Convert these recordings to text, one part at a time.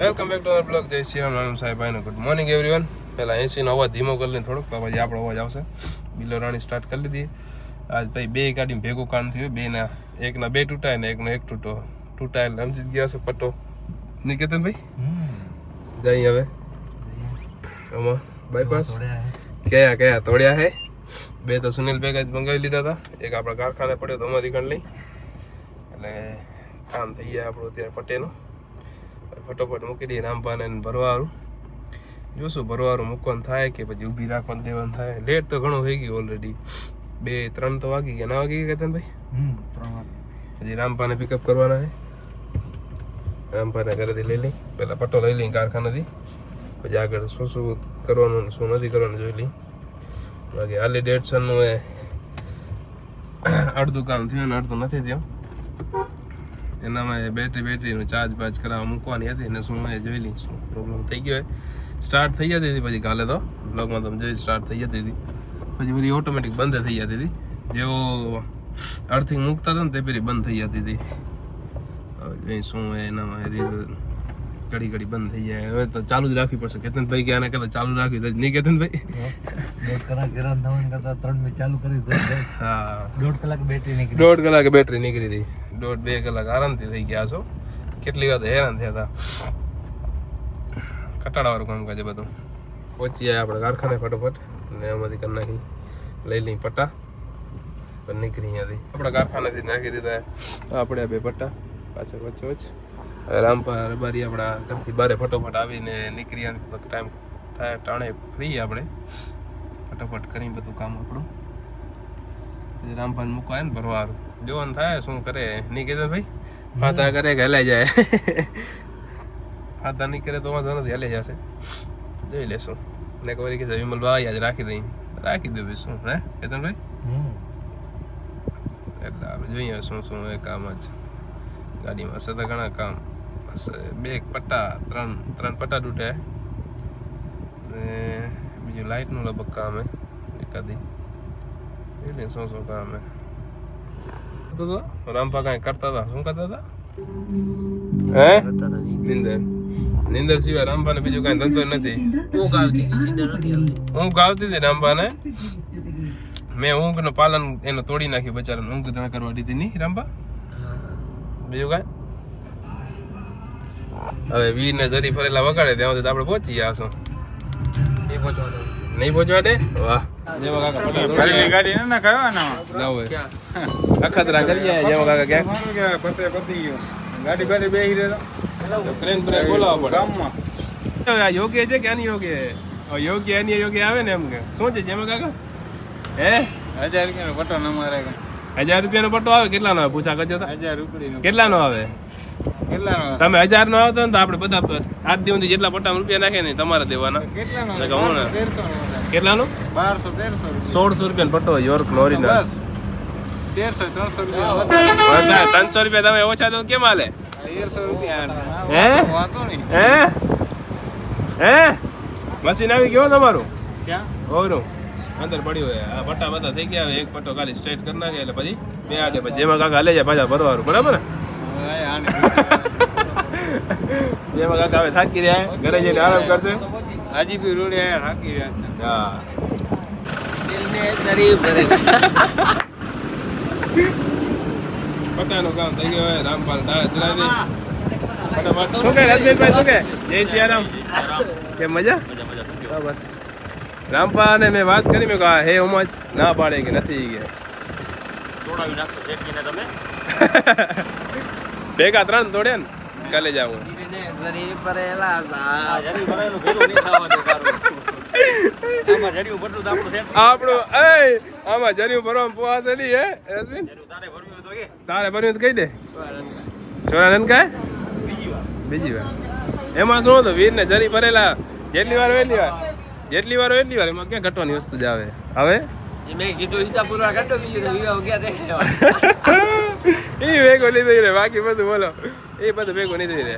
Welcome back to our blog. જય શ્રી રામ. નામ સાહેબ ભાઈ. Good morning everyone. પહેલાં એસીનો અવાજ ધીમો કરી લઈને થોડોક પછી આપણો અવાજ આવશે. બિલો રાણી સ્ટાર્ટ કરી લીધી. આજ ભાઈ બે ગાડીમાં ભેગું કામ થયું. બેના એકના બે તૂટાય ને એકનો એક તૂટાય એટલે સમજી ગયા છે પટ્ટો નહીં કહેતા ભાઈ. જઈ હવે આમાં બાયપાસ કયા તોડ્યા હે. બે તો સુનિલ ભેગા જ મંગાવી લીધા હતા. એક આપણા કારખાને પડ્યો તો અમારી ગણ લઈ એટલે કામ થઈ ગયા આપણું અત્યારે પટ્ટેનું. ફટોફટ મૂકી દઈએ રામપાને ભરવારું. જોશું ભરવારું મૂકવાનું થાય કે પછી ઊભી રાખવાનું દેવાનું થાય. લેટ તો ઘણું થઈ ગયું ઓલરેડી. 2-3 તો વાગી ગયા. ના વાગી ગયા કેતન ભાઈ? 3 વાગી. હજી રામપાને પિકઅપ કરવાના છે. રામપાને ઘરેથી લઈ લઈ. પહેલાં પટ્ટો લઈ લઈ કારખાનેથી. પછી આગળ શું શું કરવાનું શું નથી કરવાનું જોઈ લઈ. બાકી હાલી 150નું એ અડધું કામ થયું ને અડધું નથી થયું. એનામાં બેટરીનું ચાર્જ કરાવવા મૂકવાની હતી ને શું એ જોઈ લઈ શું પ્રોબ્લેમ થઈ ગયો હોય. સ્ટાર્ટ થઈ જતી હતી પછી કાલે તો બ્લોગમાં તમે જોઈ સ્ટાર્ટ થઈ જતી હતી પછી બધી ઓટોમેટિક બંધ થઈ જતી હતી. જેવો અર્થિંગ મૂકતા હતા ને તે પેલી બંધ થઈ જતી હતી. હવે શું એનામાં ઘડી બંધ થઈ જાય. હવે તો ચાલુ જ રાખવી પડશે. કેતનભાઈ કે આને કહેતા ચાલુ રાખવી તો નહીં કેતનભાઈ? 1.5 કલાકે બેટરી નીકળી હતી. 1.5-2 કલાક આરામથી થઈ ગયા છો. કેટલી વાર હેરાન થયા હતા. કટાડાવાળું કામ કાજે બધું. પહોંચી જાય આપણે કારખાને ફટોફટ ને એમાંથી કરી નાખી લઈ લઈ પટ્ટા પણ નીકળી અહીંયાથી આપણા કારખાનેથી નાખી દીધા આપણે 2 પટ્ટા પાછળ વચ્ચે રામપા રબારી આપણા ઘરથી બારે ફટોફટ આવીને નીકળી ટાઈમ થાય ટાણે ફ્રી આપણે ફટોફટ કરી બધું કામ આપણું. પછી રામપાને મૂકવા આવે ને ભરવાનું જોવાનું થાય શું કરે નહીં કહેતા ભાઈ. ફાતા કરે કે હલાઈ જાય. ફાતા નહીં કરે તો વાંધો નથી, હલાઈ જશે. જોઈ લેશું ને ખબર કે વિમલ ભાઈ આજ રાખી દઈ રાખી દઉં શું હે કેતન ભાઈ. એટલે આપણે જોઈએ શું એ કામ જ ગાડીમાં હશે તો ઘણા કામ હશે. 2 પટ્ટા 3 પટ્ટા તૂટે ને બીજું લાઇટનું લગભગ કામ હે એકાદી. એટલે શું કામ હે તો રામપા કાંઈ કરતા હતા. શું કરતા હતા હે? નિંદર સિવાય રામપાને બીજું કાંઈ ધંધો નથી. ઊંઘ આવતી હતી રામપાને. મેં ઊંઘનું પાલન એને તોડી નાખ્યું બચારાને. ઊંઘ તમે કરવા દીધી નહીં રામપા? બીજું કાંઈ હવે વીરને જરી ફરેલા વગાડે ત્યાં સુધી આપણે પહોંચી આવશું. નહીં પહોંચવા દે? વાહ અખતરા કરી જાય જેવા કાકા ક્યાંક ગાડી બાડી બેહી રહેલો ટ્રેન બ્રેક બોલાવવા પડે. યોગ્ય છે કે અનિયોગ્ય? યોગ્ય અનિયોગ્ય આવે ને એમ કે શું છે જેમાં કાકા? હે 1000 રૂપિયાનો પટ્ટો ન મારે. 1000 રૂપિયાનો પટ્ટો આવે? કેટલાનો આવે પૂછા કરજો તો. 1000 રૂપિયા કેટલાનો આવે? તમે 1000 નો આવતો ને તો આપણે બધા 8 દિવસ જેટલા પટ્ટા રૂપિયા નાખે ને તમારે દેવાના. કેટલાનું? 1600 રૂપિયા પટ્ટો યોર્ક ઓરિજિનલ. 300 રૂપિયા તમે ઓછા તો કેમ હાલે? 1300 રૂપિયા. હે મશીન આવી ગયો તમારું? ઓરું અંદર પડ્યું હોય. આ પટ્ટા બધા થઈ ગયા. એક પટ્ટો ખાલી સ્ટ્રેટ કરી નાખે એટલે પછી બે આડે પછી જેમાં કાકા હાલે જાય પાછા ભરવાનું. બરાબર ને? જેમાં કાકા હવે થાકી રહ્યા ઘરે જઈને આરામ કરશે. હાજી બી રોડે થાકી રહ્યા. હા પટ્ટાનું કામ થઈ ગયું હોય. રામપાલ ટાયર ચલાવી દે. શું કે રાજભાઈ શું કે? જય સિયારામ. કેમ મજા? બસ રામપા ને મેં વાત કરી મેં કહા હે ઉમજ ના પાડે કે નથી કે તોડાવી નાખો શેકીને તમે. ભેગા 3 તોડે ને કાલે જાવ. આપણું આમાં જર્યું ભરવામાં પોહાશે નહીં હે રશ્મિન? તારે ભર્યું તો કહી દે. છોરા ને કાય બીજી વાર એમાં શું હતું? વીર ને જરી ભરેલા જેટલી વાર એટલી વાર એમાં ક્યાં ઘટવાની વસ્તુ જ આવે. હવે એ ભેગો નહીં થઈ રહે. બાકી બધું બોલો એ બધું ભેગો નહીં થઈ રહે.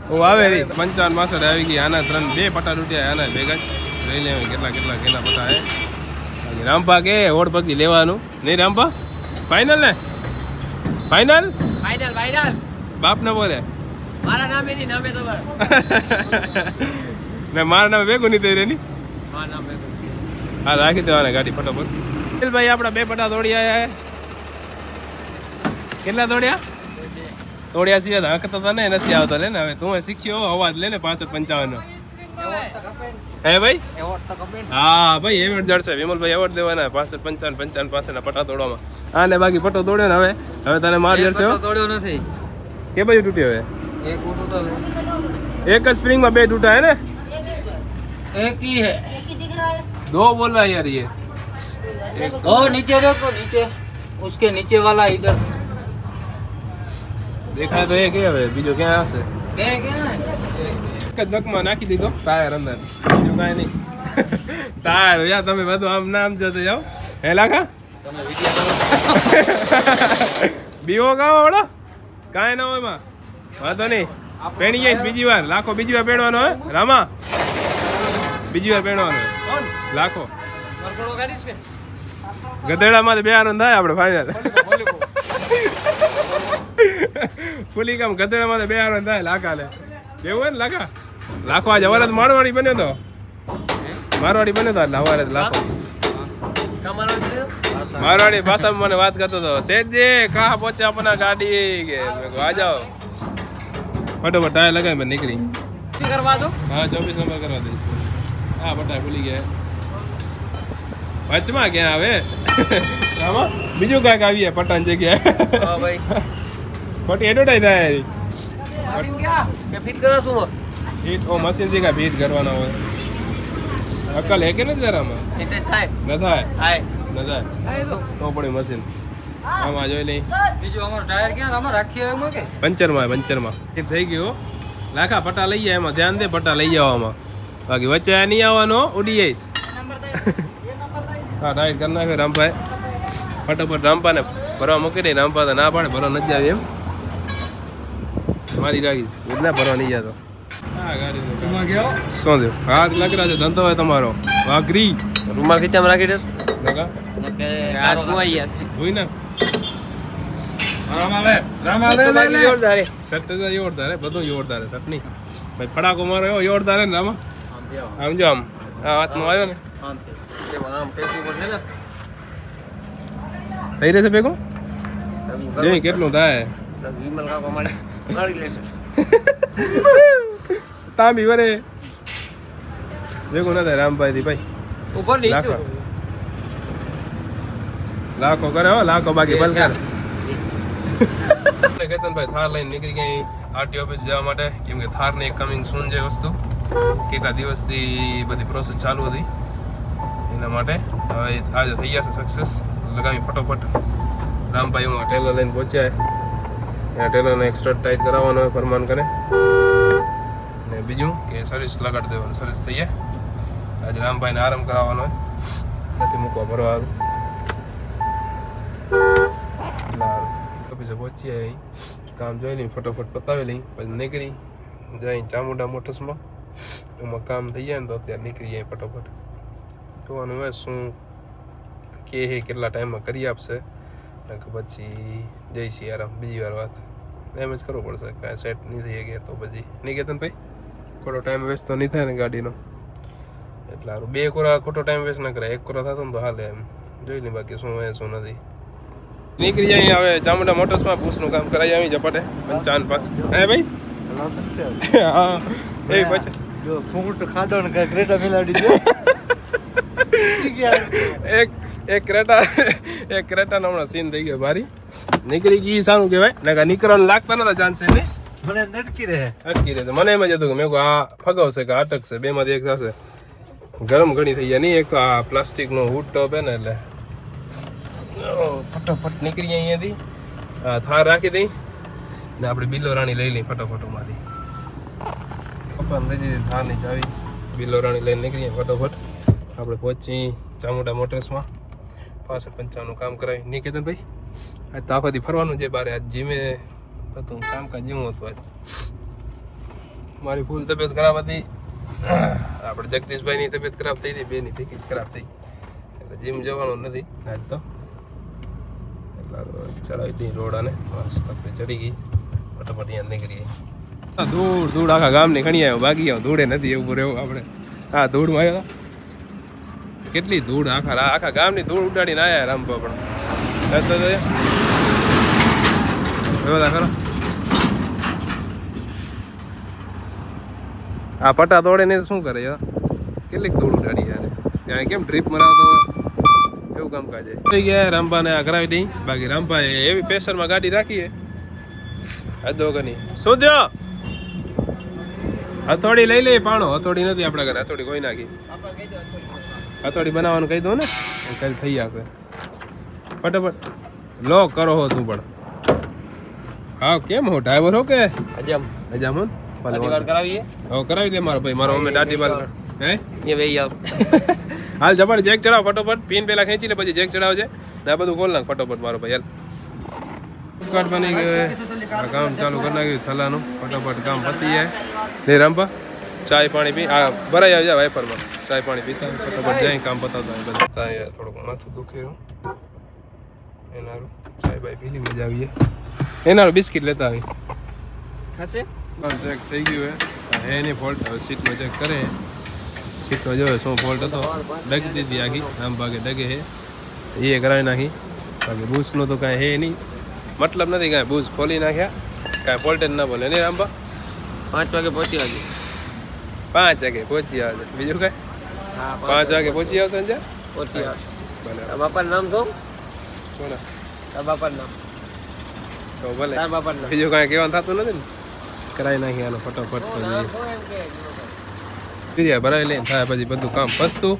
હું આવે રહી 55 62 આવી ગઈ. આના 2 પટ્ટા તૂટ્યા. આના ભેગા જ લઈ લેવા કેટલા પટ્ટા હે. રામપા કે ઓળ પગી લેવાનું નહીં રામપા? ફાઈનલ ને? ફાઈનલ બાપ ને બોલે મારા નામે ની નામે તમારે ને મારા નામે ભેગું નહીં થઈ રેની મારા નામે હા રાખી દેવાને ગાડી ફટાફટ ભાઈ આપડા 2 પટા દોડી આયા કેટલા દોડ્યા સિવાય હકતા હતા ને નથી આવતા લે ને હવે તું શીખ્યો અવાજ લે ને 65-55 હે ભાઈ હા ભાઈ એવોર્ડ જડશે વિમલભાઈ એવોર્ડ દેવાના 65-55 ના પટા દોડવામાં હા ને બાકી પટો દોડ્યો ને હવે તને માર જડશે દોડ્યો નથી કે બાજુ તૂટ્યો હવે એક તૂટો एक स्प्रिंग में 2 टूटा है ना एक ही है 2 बोल रहा है यार ये ओ नीचे देखो नीचे उसके नीचे वाला इधर देखा तो एक है बीजो क्या से क्या ધકમાં નાખી દીધો ટાયર અંદર બીજું કાંઈ નહીં ટાયર યાર તમે બધું આમ નામ જતો જાઓ હે લાખા તમે વિડિયો બીવો ગાવો ઓળો કાંઈ ના હોય એમાં વાંધો નહીં પેણી જઈશ બીજી વાર લાખો બીજી વાર પેણવાનો હે રામા બીજી વાર પેણવાનો લાખો ગધેડામાં બેહારન થાય આપણે ફાઈનલ ફૂલી કામ ગધેડામાં બેહારન થાય લાખા લે એવું હોય ને લાખો આજે અવારત મારવાડી બન્યો તો હવારે લાખો મારવાડી ભાષામાં મને વાત કરતો હતો શેઠજી કહા પહોંચે આપના ગાડી કે આ જાઓ ફટોફટ ટાયર લગાવી મેં નીકળી करवा दो हाँ 24 नंबर करवा दे इसको हाँ बटा भूली गया वचमा क्या હવે આમાં બીજું કાંઈક આવી પટાન જગ્યા હા ભાઈ ખોટી એડવર્ટાઈઝ થાય કે ફિટ કરો શું ફિટ ઓ મશીન થી કા ફિટ કરવાનો હોય અકલ હે કે નથી જરામાં એટલે થાય ન થાય થાય ન થાય તો પડી મશીન આમાં જોઈ લઈ બીજું અમારો ટાયર ક્યાં આમાં રાખીએ એમાં કે પંચરમાં ફિટ થઈ ગયો લાખા પટા લઈ જાય એમાં ધ્યાન દે પટા લઈ જવામાં બાકી વચ્ચે નહીં આવવાનો ઉડી જઈશ હા ટાઈટ કરી નાખ્યો રામભાઈ ફટાફટ રામપાને ભરવા મૂકી દે રામપા તો ના પાડે ભરવા નથી જાય એમ મારી રાખીશ ના ભરવા નહીં જતો હા ગાડી શું થયું હાથ લાગી રહ્યો છે ધંધો હોય તમારો વાઘરી રૂમાલ ખીચામાં રાખી દે લગા જોઈ ને શર્ટ તો જોરદાર હે બધું જોરદાર હે શર્ટ નહીં ભાઈ ફડાકો મારો એવો જોરદાર હે ને રામા આમ જો આમ આ હાથમાં આવ્યો ને થઈ રહેશે ભેગું જોઈ કેટલું થાય તાંબી વરે ભેગું ના થાય રામભાઈ થી ભાઈ ઉપર નીચે લાખો કરે હો લાખો બાકી બંધ કર કેતનભાઈ થાર લઈને નીકળી ગઈ આરટી ઓફિસ જવા માટે કેમ કે થાર ને કમિંગ સૂન છે વસ્તુ કેટલા દિવસથી બધી પ્રોસેસ ચાલુ હતી એના માટે હવે આજે થઈ જશે સક્સેસ લગાવી ફટોફટ રામભાઈ હું ટેલર લઈને પહોંચ્યા ત્યાં ટેલરને એક સ્ટડ ટાઈટ કરાવવાનો હોય ફરમાન કરે ને બીજું કે સર્વિસ લગાડી દેવાનું સર્વિસ થઈ જાય આજે રામભાઈને આરામ કરાવવાનો હોય નથી મૂકવા ભરવા આવ્યું ઓફિસે પહોંચીએ અહીં કામ જોઈ લઈ ફટોફટ પતાવી લઈ પછી નીકળી જાય ચામુંડા મોટર્સમાં એમાં કામ થઈ જાય ને તો અત્યારે નીકળી જાય ફટોફટ જોવાનું હોય શું કે કેટલા ટાઈમમાં કરી આપશે પછી જઈશી આરામ બીજી વાર વાત એમ જ કરવું પડશે કાંઈ સેટ નહીં થઈ ગયા તો પછી નહીં કહેતા ને ભાઈ ખોટો ટાઈમ વેસ્ટ તો નહીં થાય ને ગાડીનો એટલે સારું 2 કોરા ખોટો ટાઈમ વેસ્ટ ના કરે 1 કોરા થતો ને તો હાલે એમ જોઈ લઈ બાકી શું હોય શું નથી નીકળી જાય હવે ચામુંડા મોટર્સમાં પૂછનું કામ કરાવી આવી ઝપાટે 55 પાસે હે ભાઈ હા એ પછી જો ફૂંટ ખાડો ને ક્રેટા મિલાડી દે એક ક્રેટા નો હમણાં સીન થઈ ગયો ભારી નીકળી ગઈ સારું કહેવાય ને નીકળવાનું લાગતા નતા ચાન્સ નહીં મને અટકી રહે મને એમ જ હતું કે મેં કહું આ ફગાવશે કે અટકશે બે માંથી એક થશે ગરમ ઘણી થઈ જાય નહીં એક તો આ પ્લાસ્ટિક નો હુડ ટોપ હે ને એટલે ફટોફટ નીકળી અહીંયાથી થાર રાખી દઈ ને આપણે બિલ્લો રાણી લઈ લઈ ફટોફટોમાંથી પપ્પા લઈ દીધી થારની ચાવી બિલ્લો રાણી લઈને નીકળીએ ફટોફટ આપણે પહોંચી ચામુંડા મોટર્સમાં 55 કામ કરાવી નહીં કહેતા ભાઈ આજ તો આખોથી ફરવાનું છે બારે આજ જીમે હતું કામકાજ જેવું હતું આજ મારી ફૂલ તબિયત ખરાબ હતી આપણે જગદીશભાઈની તબિયત ખરાબ થઈ હતી બેની થઈ ખરાબ થઈ એટલે જીમ જવાનું નથી આજ તો એટલે ચડાવી દઈ રોડ અને ચડી ગઈ ફટાફટ અહીંયા નીકળી ગઈ ધૂળ ધૂળ આખા ગામની ખણી આવ્યો ભાગી આવ્યો ધૂળે નથી એવું રહેવું આપણે હા ધૂળમાં આવ્યો કેટલી ધૂળ આખા ગામની ધૂળ ઉડાડીને આવ્યા રામભા પણ ખરો આ પટા તોડે ને શું કરે યાર કેટલીક ધૂળ ઉડાડી યાર ત્યાં કેમ ટ્રીપ મરાવતો હોય એવું કામકાજ થઈ ગયા રામભાને આ કરાવી દઈ બાકી રામભાઈ એવી પ્રેશરમાં ગાડી રાખીએ હદો ગની શું થયો હથોડી લઈ લે પાણો હથોડી નથી આપણા ઘરે હથોડી કોઈ નાખી હથોડી બનાવવાનું કહી દો ને કરી થઈ જશે ફટાફટ લોક કરો હો તું પણ હા કેમ હો ડ્રાઈવર હો કે અજામ કરાવીએ કરાવી દે મારો ભાઈ મારો અમે દાઢી બાલ હે હાલ જબર જેક ચડાવ ફટોફટ પિન પેલા ખેંચી લે પછી જેક ચડાવજે ને આ બધું ખોલ નાખ ફટોફટ મારો ભાઈ હાલ કાર્ડ બની ગયો કામ ચાલુ કરી નાખ્યું થલાનું ફટોફટ કામ પતી જાય ને રામભા ચાય પાણી પી આ ભરાઈ આવી જાય વાઇપરમાં ચાય પાણી પીતા ફટોફટ જાય કામ પતાવતા બધા થોડુંક માથું દુખે એનારું ચાય બાય પીલી મજા આવીએ એનારું બિસ્કિટ લેતા આવી ખાશે ચેક થઈ ગયું હે એની ફોલ્ટ હવે સીટમાં ચેક કરે સીટમાં જોયો શું ફોલ્ટ હતો ડગી દીધી આખી આમ ભાગે ડગે હે એ કરાવી નાખી બાકી બૂસનું તો કાંઈ હે નહીં મતલબ નથી કાંઈ બૂસ ખોલી નાખ્યા કાંઈ ફોલ્ટ જ ના બોલે નહીં રામભા 5 વાગે પહોંચી આવજે 5 વાગે પહોંચી આવજે બીજું કાંઈ 5 વાગે પહોંચી આવશે ને પહોંચી આવશે ભલે બાપાનું નામ શું કોના તારા બાપાનું નામ તો ભલે તારા બાપાનું નામ બીજું કાંઈ કહેવાનું થતું નથી ને કરાવી નાખી હાલો ફટાફટ પછી ભરાઈ લઈને થાય પછી બધું કામ પતતું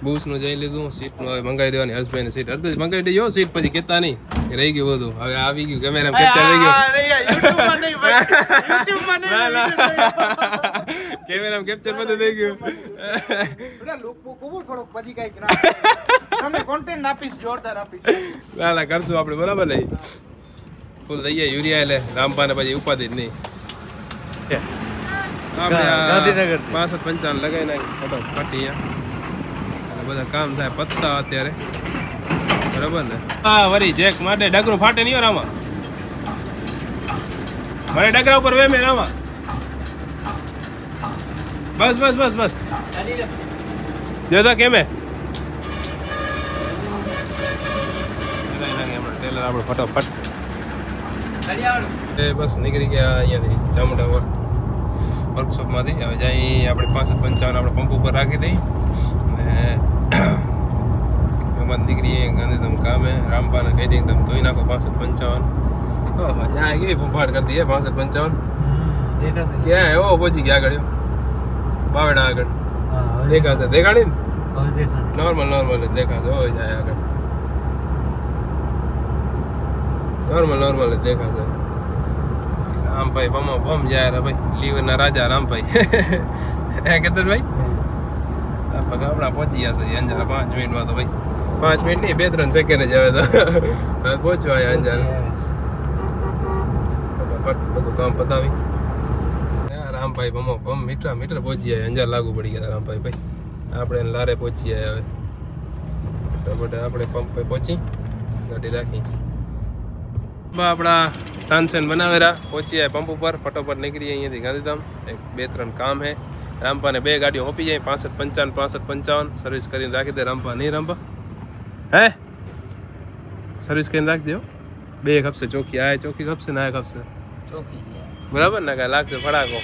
બૂસનું જઈ લીધું સીટનું હવે મંગાવી દેવાની હસબેન્ડ સીટ હસબેન્ડ મંગાવી દેજો સીટ પછી કહેતા નહીં રહી ગયું બધું હવે આવી ગયું કેમેરામાં કેપ્ચર થઈ ગયું કેમેરામાં કેપ્ચર બધું થઈ ગયું ના કરશું આપણે બરાબર નહીં ફૂલ થઈ જાય યુરિયા એટલે રામભાને પછી ઉપાધિ જ નહીં ગાંધીનગર 65-55 લગાવી નાખી ફટોફટ બધા કામ થાય પત્તા અત્યારે બરાબર ને હા વરી જેક માટે ડગરું ફાટે નહીં રામા મારે ડગરા ઉપર વેમે રામા બસ બસ બસ બસ જોતા કેમે ટેલર આપણે ફટોફટ બસ નીકળી ગયા અહીંયાથી ચામુંડા વર્કશોપમાંથી હવે જઈ આપણે 65-55 આપણે પંપ ઉપર રાખી દઈ અને દીકરીએ ગાંધીધામ કામે રામભાને કહી દઈ તમે ધોઈ નાખો 65-55 ત્યાં કેવી ફૂફાટ કરતી હે 65-55 ક્યાં એવો પહોંચી ગયા આગળ બાવડા આગળ દેખાશે દેખાડી ને નોર્મલ દેખાશે હોય જાય આગળ નોર્મલ દેખાશે રામભાઈ પમ જાય ભાઈ લીવરના રાજા રામભાઈ હે કેતનભાઈ આપણા પહોંચી જશે અંજાર 5 મિનિટમાં તો ભાઈ 5 મિનિટ નહીં 2-3 સેકન્ડ જ આવે તો પહોંચવા અંજાર બધું કામ પતાવી રામભાઈ પમ મીટર પહોંચી જાય અંજાર લાગુ પડી ગયા રામભાઈ ભાઈ આપણે લારે પહોંચી જાય હવે આપણે પંપ પર પહોંચી ગાડી રાખી આપણા તાનસેન બનાવેલા પહોંચી જાય પંપ ઉપર ફટોફટ નીકળી અહીંયાથી ગાંધીધામ 2-3 કામ હે રામભાને 2 ગાડીઓ હોપી જાય 65-55 સર્વિસ કરીને રાખી દે રામભા નહીં રામભા હે સર્વિસ કરીને રાખી દો 2 ખપશે ચોકી આ ચોકી ખપશે ને આ ખપશે ચોકી બરાબર ને કાંઈ લાગશે ફડાકો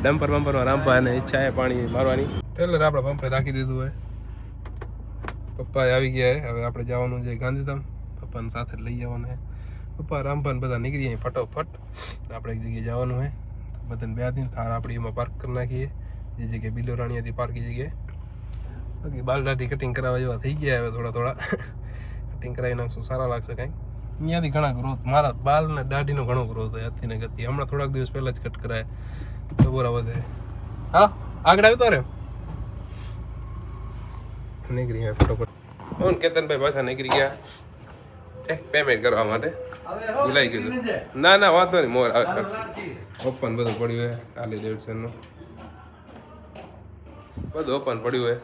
ડમ્પર બમ્પરમાં રામભાને ઈચ્છા હે પાણી મારવાની ટેલર આપણે પંપે રાખી દીધું હોય પપ્પા આવી ગયા હવે આપણે જવાનું છે ગાંધીધામ પપ્પાને સાથે લઈ જવાનું હે પપ્પા રામભાને બધા નીકળી જાય ફટોફટ આપણે એક જગ્યાએ જવાનું હોય બધાને 2 દિન થાર આપણી એમાં પાર્ક કરી નાખીએ જે જગ્યાએ બિલોરાણી હતી પાર્કી જગ્યાએ બાકી બાલ દાઢી કટિંગ કરાવવા જેવા થઈ ગયા હવે થોડા કટિંગ કરાવી નાખશું સારા લાગશે કાંઈ અહીંયાથી ઘણા ગ્રોથ મારા બાલ ને દાઢીનો ઘણો ગ્રોથ હોય હાથથી ને ગતિ હમણાં થોડાક દિવસ પહેલા જ કટ કરાય તો બોરા વધે હા આગળ આવ્યો તો રે નીકળી ગયા ફટોફટ કોણ કેતનભાઈ પાછા નીકળી ગયા પેમેન્ટ કરવા માટે ભૂલાઈ ગયું ના વાંધો નહીં મોર આવે ઓપન બધું પડ્યું હોય કાલે ડેવિડસનનું બધું ઓપન પડ્યું હોય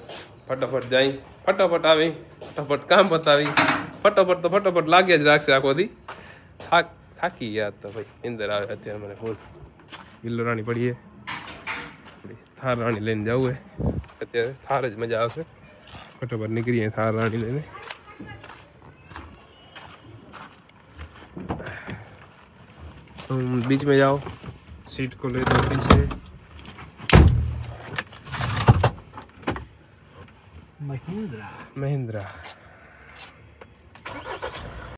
ફટાફટ જાય ફટાફટ આવી ફટાફટ કામ પતાવી ફટાફટ લાગ્યા જ રાખશે આખો દી થાકી ગયા તો ભાઈ નીંદર આવે અત્યારે મને ફૂલ બિલ્લો રાણી પડીએ થાર રાણી લઈને જવું હે અત્યારે થાર જ મજા આવશે ફટોફટ નીકળીએ થાર રાણી લઈને तुम बीच में जाओ सीट को ले दो पीछे महिंद्रा महिंद्रा